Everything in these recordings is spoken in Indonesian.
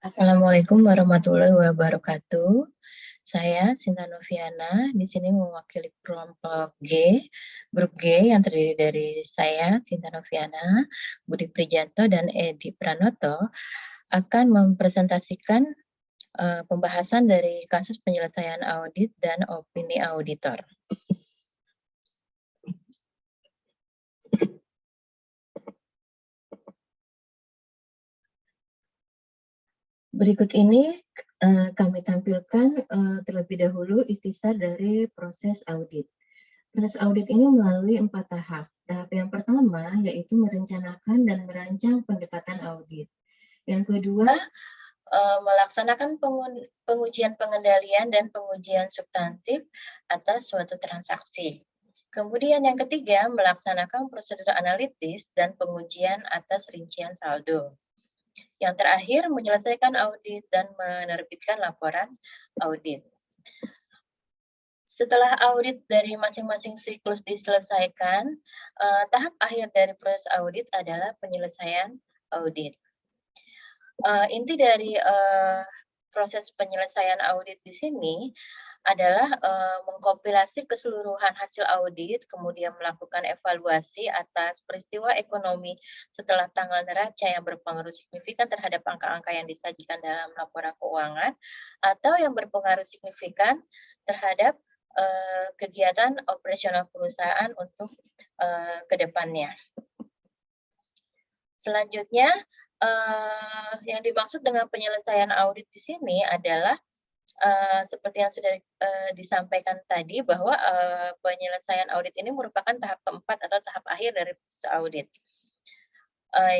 Assalamualaikum warahmatullahi wabarakatuh. Saya Sinta Noviana, di sini mewakili kelompok G, grup G yang terdiri dari saya, Sinta Noviana, Budi Prijanto, dan Edi Pranoto, akan mempresentasikan pembahasan dari kasus penyelesaian audit dan opini auditor. Berikut ini kami tampilkan terlebih dahulu ikhtisar dari proses audit. Proses audit ini melalui 4 tahap. Tahap yang pertama yaitu merencanakan dan merancang pendekatan audit. Yang kedua, melaksanakan pengujian pengendalian dan pengujian substantif atas suatu transaksi. Kemudian yang ketiga, melaksanakan prosedur analitis dan pengujian atas rincian saldo. Yang terakhir, menyelesaikan audit dan menerbitkan laporan audit. Setelah audit dari masing-masing siklus diselesaikan, tahap akhir dari proses audit adalah penyelesaian audit. Inti dari proses penyelesaian audit di sini adalah mengkompilasi keseluruhan hasil audit, kemudian melakukan evaluasi atas peristiwa ekonomi setelah tanggal neraca yang berpengaruh signifikan terhadap angka-angka yang disajikan dalam laporan keuangan, atau yang berpengaruh signifikan terhadap kegiatan operasional perusahaan untuk ke depannya. Selanjutnya, yang dimaksud dengan penyelesaian audit di sini adalah seperti yang sudah disampaikan tadi bahwa penyelesaian audit ini merupakan tahap keempat atau tahap akhir dari proses audit.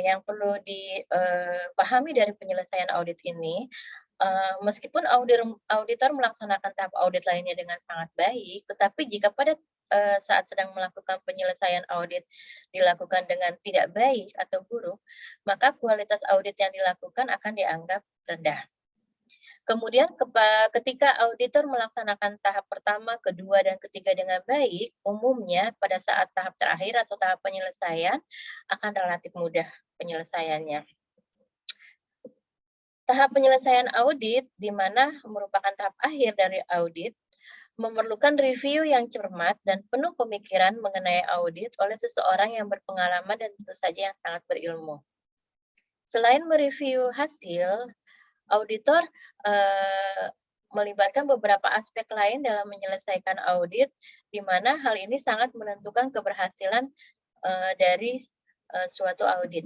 Yang perlu dipahami dari penyelesaian audit ini, meskipun auditor melaksanakan tahap audit lainnya dengan sangat baik, tetapi jika pada saat sedang melakukan penyelesaian audit dilakukan dengan tidak baik atau buruk, maka kualitas audit yang dilakukan akan dianggap rendah. Kemudian ketika auditor melaksanakan tahap pertama, kedua, dan ketiga dengan baik, umumnya pada saat tahap terakhir atau tahap penyelesaian akan relatif mudah penyelesaiannya. Tahap penyelesaian audit, di mana merupakan tahap akhir dari audit, memerlukan review yang cermat dan penuh pemikiran mengenai audit oleh seseorang yang berpengalaman dan tentu saja yang sangat berilmu. Selain mereview hasil, auditor melibatkan beberapa aspek lain dalam menyelesaikan audit, di mana hal ini sangat menentukan keberhasilan dari suatu audit.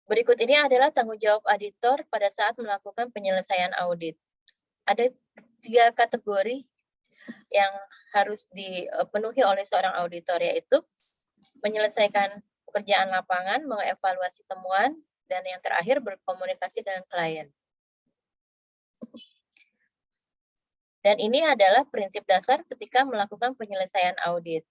Berikut ini adalah tanggung jawab auditor pada saat melakukan penyelesaian audit. Ada 3 kategori yang harus dipenuhi oleh seorang auditor, yaitu menyelesaikan pekerjaan lapangan, mengevaluasi temuan, dan yang terakhir berkomunikasi dengan klien. Dan ini adalah prinsip dasar ketika melakukan penyelesaian audit.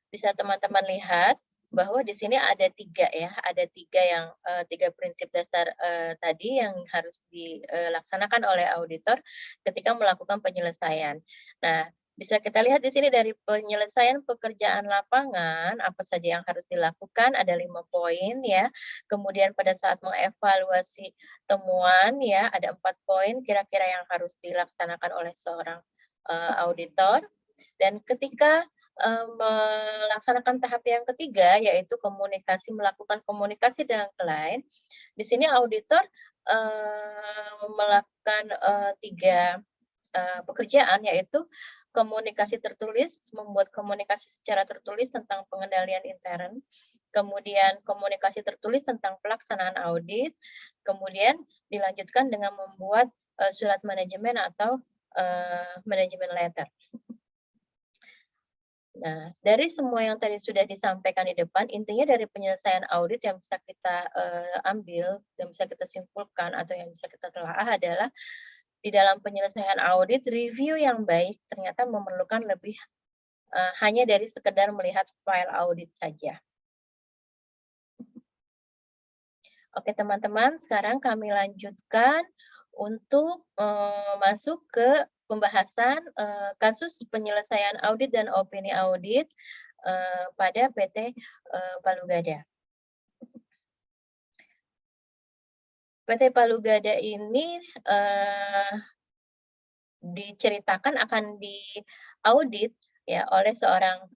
Bisa teman-teman lihat bahwa di sini ada 3 ya, ada 3 prinsip dasar tadi yang harus dilaksanakan oleh auditor ketika melakukan penyelesaian. Nah, bisa kita lihat di sini dari penyelesaian pekerjaan lapangan, apa saja yang harus dilakukan, ada 5 poin ya. Kemudian pada saat mengevaluasi temuan ya, ada 4 poin kira-kira yang harus dilaksanakan oleh seorang auditor. Dan ketika melaksanakan tahap yang ketiga, yaitu melakukan komunikasi dengan klien. Di sini auditor melakukan 3 pekerjaan, yaitu komunikasi tertulis, membuat komunikasi secara tertulis tentang pengendalian intern, kemudian komunikasi tertulis tentang pelaksanaan audit, kemudian dilanjutkan dengan membuat surat manajemen atau manajemen letter. Nah, dari semua yang tadi sudah disampaikan di depan, intinya dari penyelesaian audit yang bisa kita ambil, yang bisa kita simpulkan atau yang bisa kita telaah adalah di dalam penyelesaian audit, review yang baik ternyata memerlukan lebih hanya dari sekedar melihat file audit saja. Oke teman-teman, sekarang kami lanjutkan untuk masuk ke pembahasan kasus penyelesaian audit dan opini audit pada PT Palugada. PT Palu Gada ini, diceritakan akan diaudit ya oleh seorang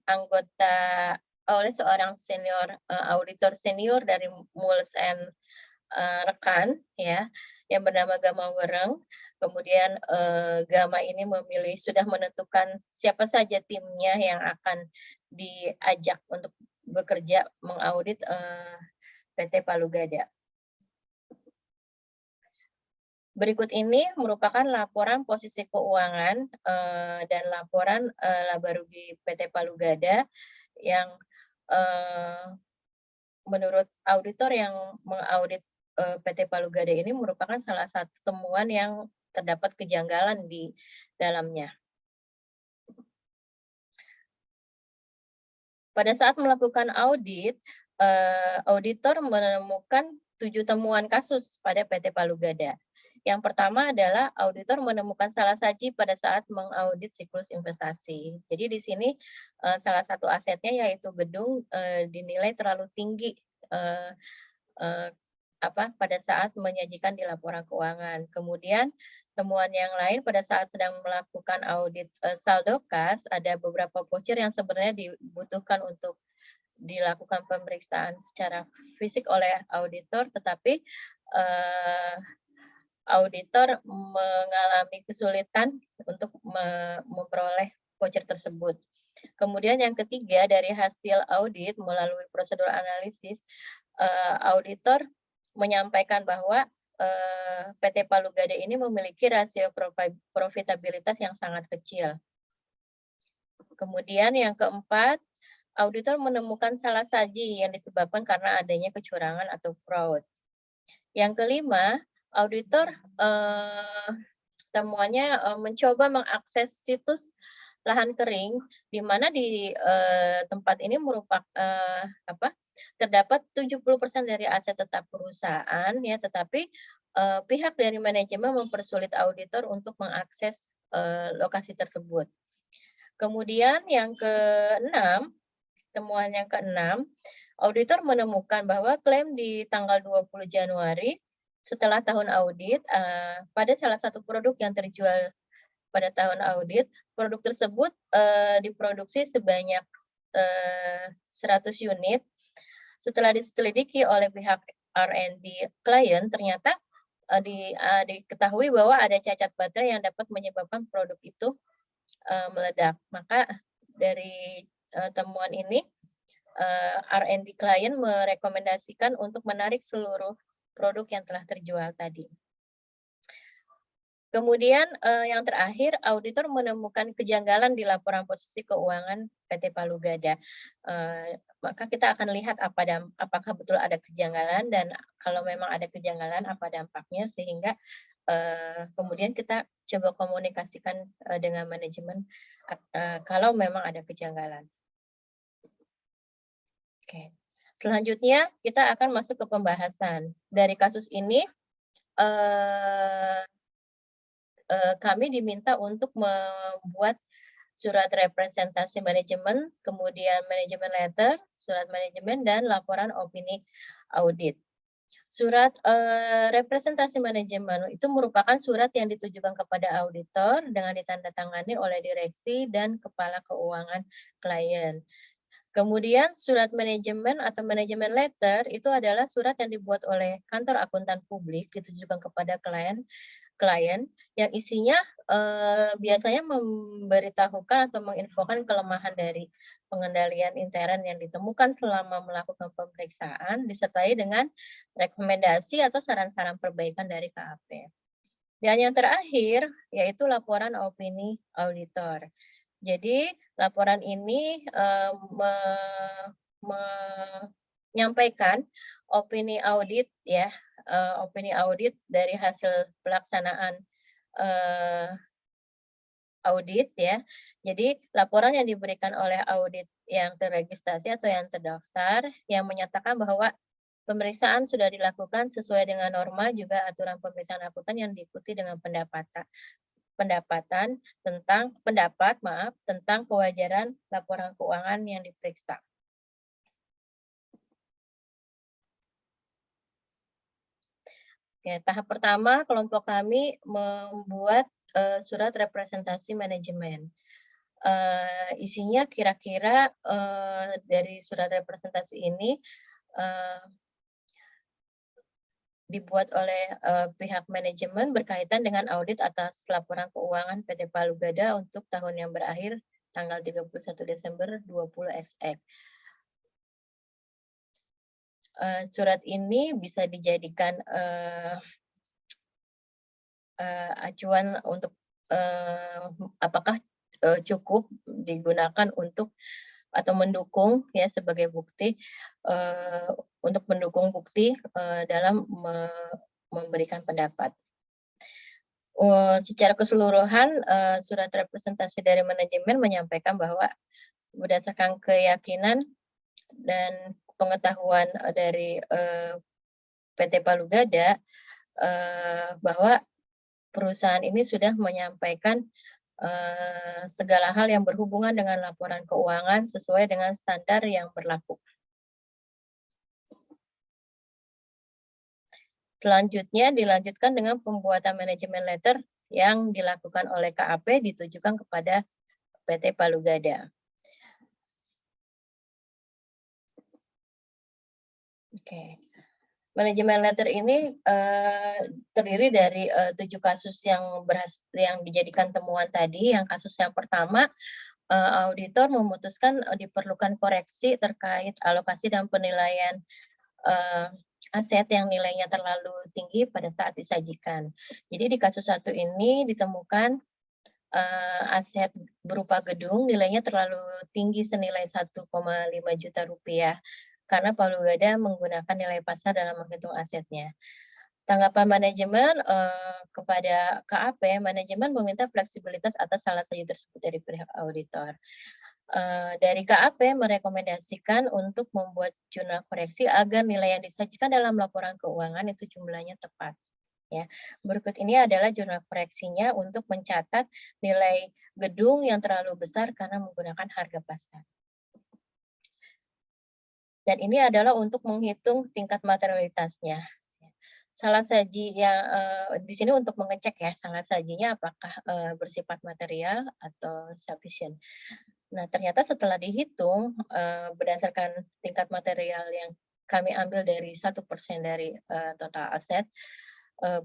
senior, auditor senior dari Moelis& Rekan ya, yang bernama Gama Wereng. Kemudian, Gama ini sudah menentukan siapa saja timnya yang akan diajak untuk bekerja mengaudit, PT Palu Gada. Berikut ini merupakan laporan posisi keuangan, dan laporan, laba rugi PT Palu Gada yang, menurut auditor yang mengaudit, PT Palu Gada ini merupakan salah satu temuan yang terdapat kejanggalan di dalamnya. Pada saat melakukan audit, auditor menemukan 7 temuan kasus pada PT Palu Gada. Yang pertama adalah auditor menemukan salah saji pada saat mengaudit siklus investasi. Jadi di sini, salah satu asetnya yaitu gedung, dinilai terlalu tinggi, eee eee, pada saat menyajikan di laporan keuangan. Kemudian temuan yang lain pada saat sedang melakukan audit, saldo kas, ada beberapa voucher yang sebenarnya dibutuhkan untuk dilakukan pemeriksaan secara fisik oleh auditor, tetapi, eee auditor mengalami kesulitan untuk memperoleh voucher tersebut. Kemudian yang ketiga, dari hasil audit melalui prosedur analisis, auditor menyampaikan bahwa, PT Palu Gada ini memiliki rasio profitabilitas yang sangat kecil. Kemudian yang keempat, auditor menemukan salah saji yang disebabkan karena adanya kecurangan atau fraud. Yang kelima, auditor, temuannya, mencoba mengakses situs lahan kering, di mana di, tempat ini terdapat 70% dari aset tetap perusahaan ya, tetapi, pihak dari manajemen mempersulit auditor untuk mengakses, lokasi tersebut. Kemudian yang keenam, temuan yang keenam, auditor menemukan bahwa klaim di tanggal 20 Januari setelah tahun audit, pada salah satu produk yang terjual pada tahun audit, produk tersebut, diproduksi sebanyak, 100 unit. Setelah diselidiki oleh pihak R&D klien, ternyata, diketahui bahwa ada cacat baterai yang dapat menyebabkan produk itu, meledak. Maka dari, temuan ini, R&D klien merekomendasikan untuk menarik seluruh produk yang telah terjual tadi. Kemudian, yang terakhir, auditor menemukan kejanggalan di laporan posisi keuangan PT Palu Gada. Maka kita akan lihat apakah betul ada kejanggalan dan kalau memang ada kejanggalan apa dampaknya sehingga, kemudian kita coba komunikasikan, dengan manajemen kalau memang ada kejanggalan. Oke. Selanjutnya kita akan masuk ke pembahasan. Dari kasus ini, eee kami diminta untuk membuat surat representasi manajemen, kemudian manajemen letter, surat manajemen, dan laporan opini audit. Surat, representasi manajemen itu merupakan surat yang ditujukan kepada auditor dengan ditandatangani oleh direksi dan kepala keuangan klien. Kemudian surat manajemen atau manajemen letter itu adalah surat yang dibuat oleh kantor akuntan publik ditujukan kepada klien yang isinya, biasanya memberitahukan atau menginfokan kelemahan dari pengendalian intern yang ditemukan selama melakukan pemeriksaan disertai dengan rekomendasi atau saran-saran perbaikan dari KAP. Dan yang terakhir yaitu laporan opini auditor. Jadi laporan ini, menyampaikan opini audit ya, opini audit dari hasil pelaksanaan, eee, audit ya. Jadi laporan yang diberikan oleh audit yang terregistrasi atau yang terdaftar yang menyatakan bahwa pemeriksaan sudah dilakukan sesuai dengan norma juga aturan pemeriksaan akuntan yang diikuti dengan pendapat tentang kewajaran laporan keuangan yang diperiksa. Oke, tahap pertama kelompok kami membuat, surat representasi manajemen. Isinya kira-kira, dari surat representasi ini, eee, dibuat oleh, pihak manajemen berkaitan dengan audit atas laporan keuangan PT Palu Gada untuk tahun yang berakhir tanggal 31 Desember 20 XX. Surat ini bisa dijadikan, acuan untuk, apakah, cukup digunakan untuk atau mendukung ya sebagai bukti, untuk mendukung bukti, dalam memberikan pendapat. Secara keseluruhan, surat representasi dari manajemen menyampaikan bahwa berdasarkan keyakinan dan pengetahuan, dari, PT Palu Gada, bahwa perusahaan ini sudah menyampaikan, segala hal yang berhubungan dengan laporan keuangan sesuai dengan standar yang berlaku. Selanjutnya dilanjutkan dengan pembuatan manajemen letter yang dilakukan oleh KAP ditujukan kepada PT Palu Gada. Oke. Manajemen letter ini, terdiri dari, 7 kasus yang dijadikan temuan tadi. Yang kasus yang pertama, auditor memutuskan, diperlukan koreksi terkait alokasi dan penilaian, eee, aset yang nilainya terlalu tinggi pada saat disajikan. Jadi di kasus satu ini ditemukan, aset berupa gedung nilainya terlalu tinggi senilai 1,5 juta rupiah karena Palu Gada menggunakan nilai pasar dalam menghitung asetnya. Tanggapan manajemen, kepada KAP, manajemen meminta fleksibilitas atas salah satu tersebut dari pihak auditor. Dari KAP merekomendasikan untuk membuat jurnal koreksi agar nilai yang disajikan dalam laporan keuangan itu jumlahnya tepat. Ya, berikut ini adalah jurnal koreksinya untuk mencatat nilai gedung yang terlalu besar karena menggunakan harga pasar. Dan ini adalah untuk menghitung tingkat materialitasnya. Salah saji yang, di sini untuk mengecek ya, salah sajinya apakah, bersifat material atau sufficient. Nah, ternyata setelah dihitung, berdasarkan tingkat material yang kami ambil dari 1% dari, total aset,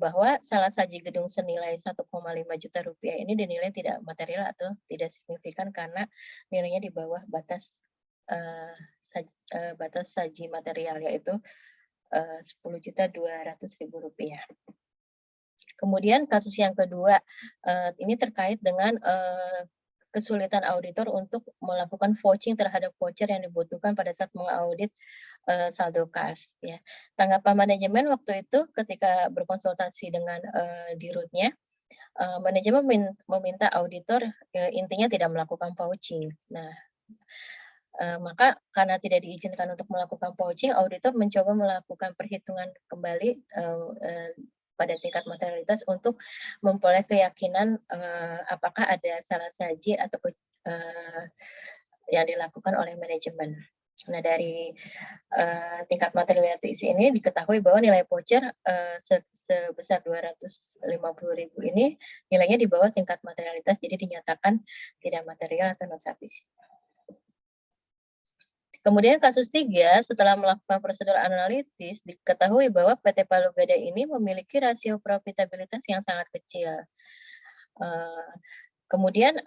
bahwa salah saji gedung senilai 1,5 juta rupiah ini dinilai tidak material atau tidak signifikan karena nilainya di bawah batas, eee, batas saji material yaitu, Rp10.200.000. Kemudian kasus yang kedua, ini terkait dengan, kesulitan auditor untuk melakukan vouching terhadap voucher yang dibutuhkan pada saat mengaudit, saldo kas ya. Tanggapan manajemen waktu itu ketika berkonsultasi dengan, dirutnya, manajemen meminta auditor, intinya tidak melakukan vouching. Nah, maka karena tidak diizinkan untuk melakukan vouching, auditor mencoba melakukan perhitungan kembali, pada tingkat materialitas untuk memperoleh keyakinan, apakah ada salah saji atau yang dilakukan oleh manajemen. Nah, dari, tingkat materialitas ini diketahui bahwa nilai voucher, sebesar 250.000 ini nilainya di bawah tingkat materialitas, jadi dinyatakan tidak material atau non sufficient. Kemudian kasus 3, setelah melakukan prosedur analitis, diketahui bahwa PT Palu Gada ini memiliki rasio profitabilitas yang sangat kecil. Kemudian,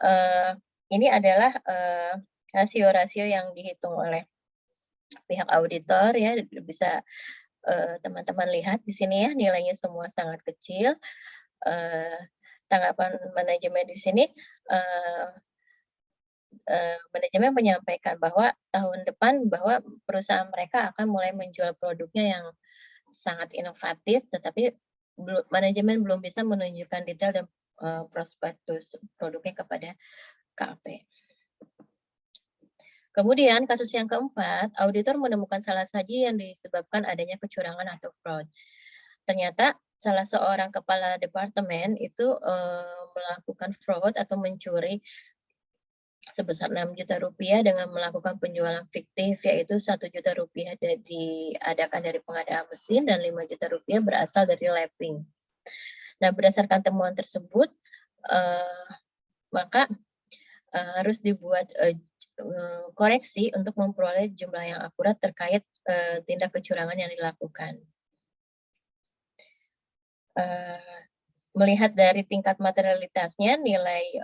ini adalah, rasio-rasio yang dihitung oleh pihak auditor ya, bisa, teman-teman lihat di sini ya, nilainya semua sangat kecil. Tanggapan manajemen di sini, manajemen menyampaikan bahwa tahun depan bahwa perusahaan mereka akan mulai menjual produknya yang sangat inovatif, tetapi manajemen belum bisa menunjukkan detail dan, prospektus produknya kepada KAP. Kemudian kasus yang keempat, auditor menemukan salah saji yang disebabkan adanya kecurangan atau fraud. Ternyata salah seorang kepala departemen itu, melakukan fraud atau mencuri sebesar Rp6 juta dengan melakukan penjualan fiktif, yaitu Rp1 juta diadakan dari pengadaan mesin dan Rp5 juta berasal dari lapping. Nah, berdasarkan temuan tersebut, maka harus dibuat koreksi untuk memperoleh jumlah yang akurat terkait tindak kecurangan yang dilakukan. Melihat dari tingkat materialitasnya, nilai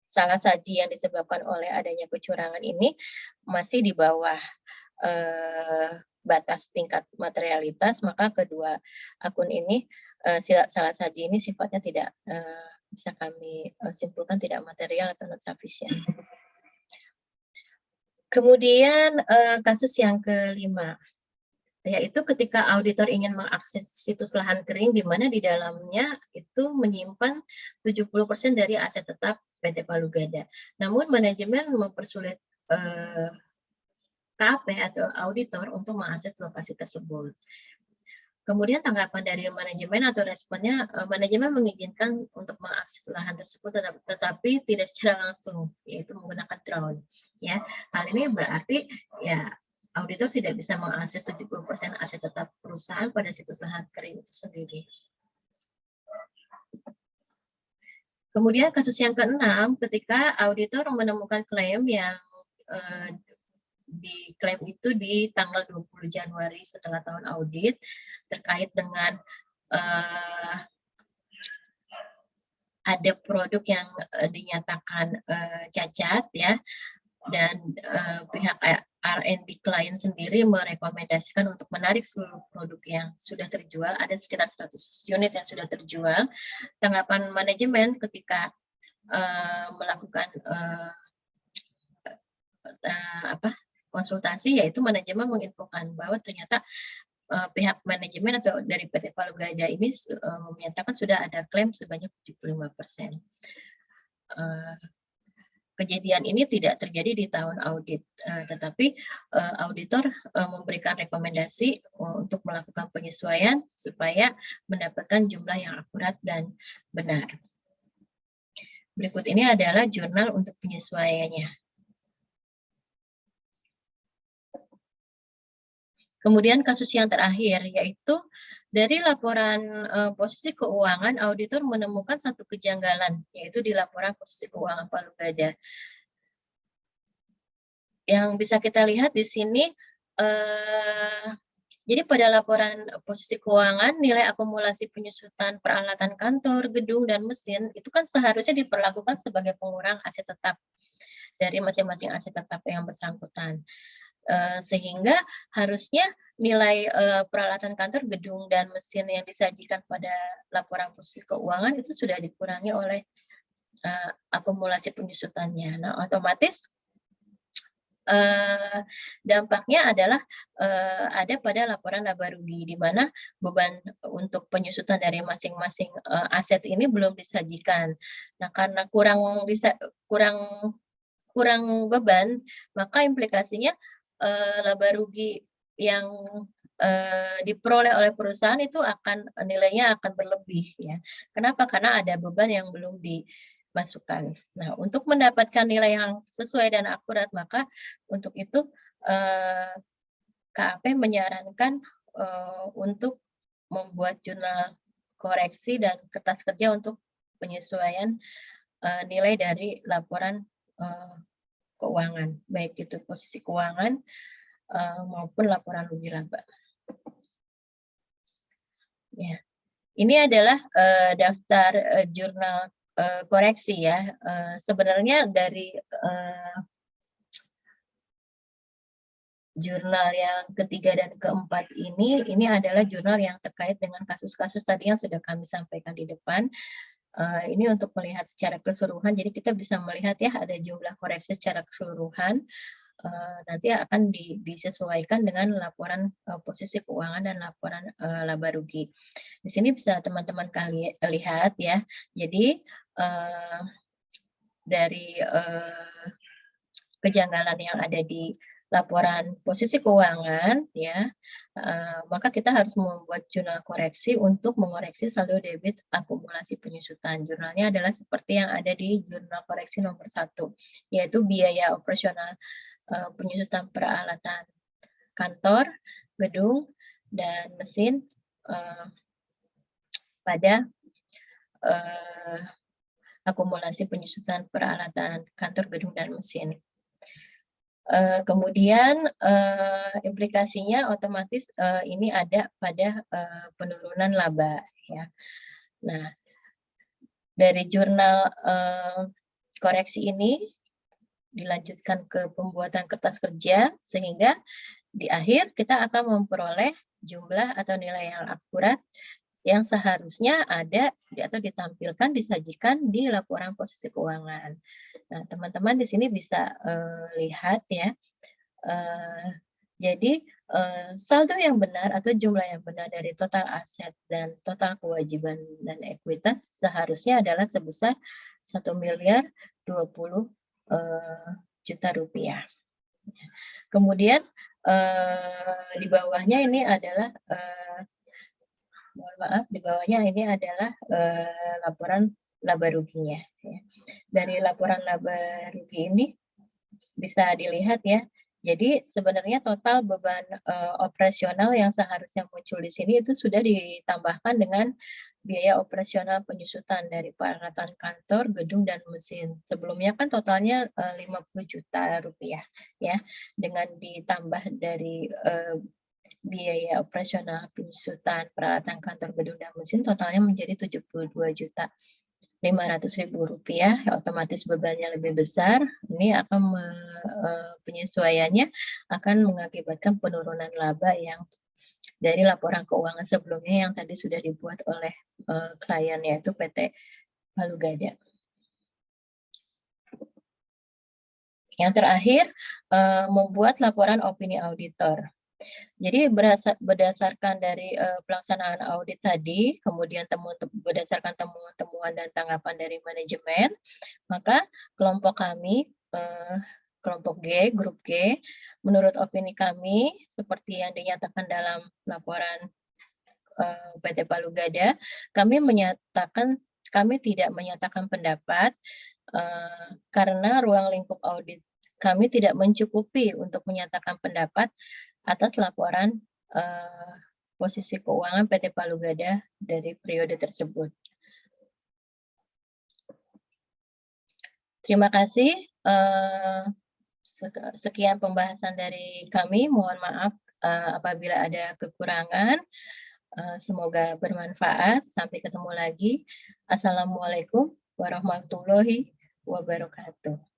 salah saji yang disebabkan oleh adanya kecurangan ini masih di bawah batas tingkat materialitas, maka kedua akun ini salah saji ini sifatnya tidak bisa kami simpulkan tidak material atau not sufficient. Kemudian kasus yang kelima, yaitu ketika auditor ingin mengakses situs lahan kering di mana di dalamnya itu menyimpan 70% dari aset tetap PT Palu Gada. Namun manajemen mempersulit KAP atau auditor untuk mengakses lokasi tersebut. Kemudian tanggapan dari manajemen atau responnya, manajemen mengizinkan untuk mengakses lahan tersebut, tetapi tidak secara langsung, yaitu menggunakan drone. Ya, hal ini berarti ya auditor tidak bisa mengakses 70% aset tetap perusahaan pada situs lahan kering itu sendiri. Kemudian kasus yang keenam, ketika auditor menemukan klaim yang diklaim itu di tanggal 20 Januari setelah tahun audit terkait dengan ada produk yang dinyatakan cacat ya, dan pihak R&D klien sendiri merekomendasikan untuk menarik seluruh produk yang sudah terjual, ada sekitar 100 unit yang sudah terjual. Tanggapan manajemen ketika melakukan konsultasi, yaitu manajemen menginfokan bahwa ternyata pihak manajemen atau dari PT Palu Gada ini menyatakan sudah ada klaim sebanyak 75%. Kejadian ini tidak terjadi di tahun audit, tetapi auditor memberikan rekomendasi untuk melakukan penyesuaian supaya mendapatkan jumlah yang akurat dan benar. Berikut ini adalah jurnal untuk penyesuaiannya. Kemudian kasus yang terakhir, yaitu dari laporan posisi keuangan, auditor menemukan satu kejanggalan, yaitu di laporan posisi keuangan Palu Gada. Yang bisa kita lihat di sini, jadi pada laporan posisi keuangan, nilai akumulasi penyusutan peralatan kantor, gedung, dan mesin, itu kan seharusnya diperlakukan sebagai pengurang aset tetap dari masing-masing aset tetap yang bersangkutan. Sehingga harusnya nilai peralatan kantor, gedung, dan mesin yang disajikan pada laporan posisi keuangan itu sudah dikurangi oleh akumulasi penyusutannya. Nah, otomatis dampaknya adalah ada pada laporan laba rugi, di mana beban untuk penyusutan dari masing-masing aset ini belum disajikan. Nah, karena kurang beban, maka implikasinya laba rugi yang diperoleh oleh perusahaan itu nilainya akan berlebih ya. Kenapa? Karena ada beban yang belum dimasukkan. Nah, untuk mendapatkan nilai yang sesuai dan akurat, maka untuk itu KAP menyarankan untuk membuat jurnal koreksi dan kertas kerja untuk penyesuaian nilai dari laporan keuangan, baik itu posisi keuangan maupun laporan rugi laba. Ya, ini adalah daftar jurnal koreksi ya. Sebenarnya dari jurnal yang ketiga dan keempat ini adalah jurnal yang terkait dengan kasus-kasus tadi yang sudah kami sampaikan di depan. Ini untuk melihat secara keseluruhan, jadi kita bisa melihat ya ada jumlah koreksi secara keseluruhan, nanti akan disesuaikan dengan laporan posisi keuangan dan laporan laba rugi. Di sini bisa teman-teman lihat ya, jadi dari kejanggalan yang ada di laporan posisi keuangan ya, maka kita harus membuat jurnal koreksi untuk mengoreksi saldo debit akumulasi penyusutan. Jurnalnya adalah seperti yang ada di jurnal koreksi nomor 1, yaitu biaya operasional penyusutan peralatan kantor, gedung, dan mesin pada akumulasi penyusutan peralatan kantor, gedung, dan mesin. Kemudian implikasinya otomatis ini ada pada penurunan laba ya. Nah, dari jurnal koreksi ini dilanjutkan ke pembuatan kertas kerja sehingga di akhir kita akan memperoleh jumlah atau nilai yang akurat yang seharusnya ada atau ditampilkan, disajikan di laporan posisi keuangan. Nah, teman-teman di sini bisa lihat ya. Jadi saldo yang benar atau jumlah yang benar dari total aset dan total kewajiban dan ekuitas seharusnya adalah sebesar 1.020.000.000 rupiah. Kemudian di bawahnya ini adalah mohon maaf, di bawahnya ini adalah laporan laba ruginya. Ya. Dari laporan laba rugi ini bisa dilihat ya. Jadi sebenarnya total beban operasional yang seharusnya muncul di sini itu sudah ditambahkan dengan biaya operasional penyusutan dari peralatan kantor, gedung, dan mesin. Sebelumnya kan totalnya 50 juta rupiah ya. Dengan ditambah dari biaya operasional penyusutan peralatan kantor, gedung, dan mesin totalnya menjadi 72.500.000 rupiah, otomatis bebannya lebih besar. Ini akan penyesuaiannya akan mengakibatkan penurunan laba yang dari laporan keuangan sebelumnya yang tadi sudah dibuat oleh klien, yaitu PT Palugada. Yang terakhir, membuat laporan opini auditor. Jadi berdasarkan dari pelaksanaan audit tadi, kemudian berdasarkan temuan-temuan dan tanggapan dari manajemen, maka kelompok kami, kelompok G, grup G, menurut opini kami, seperti yang dinyatakan dalam laporan PT Palugada, kami tidak menyatakan pendapat karena ruang lingkup audit kami tidak mencukupi untuk menyatakan pendapat atas laporan posisi keuangan PT Palugada dari periode tersebut. Terima kasih. Sekian pembahasan dari kami. Mohon maaf apabila ada kekurangan. Semoga bermanfaat. Sampai ketemu lagi. Assalamualaikum warahmatullahi wabarakatuh.